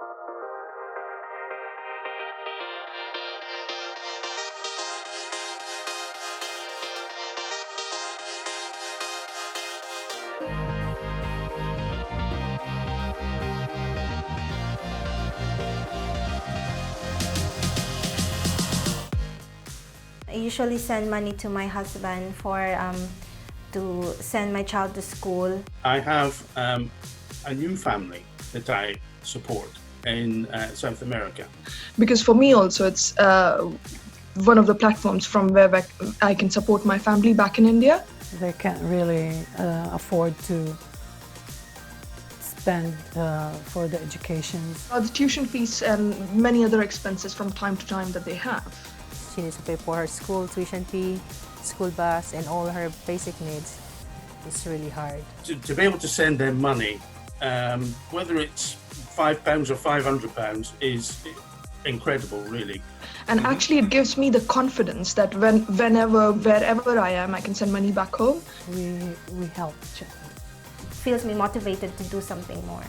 I usually send money to my husband to send my child to school. I have a new family that I support in South America. Because for me also, it's one of the platforms from where I can support my family back in India. They can't really afford to spend for the educations. The tuition fees and many other expenses from time to time that they have. She needs to pay for her school tuition fee, school bus, and all her basic needs. It's really hard. To be able to send them money, whether it's £5 or £500, is incredible, really. And actually it gives me the confidence that whenever, wherever I am, I can send money back home. We help each other. Feels me motivated to do something more.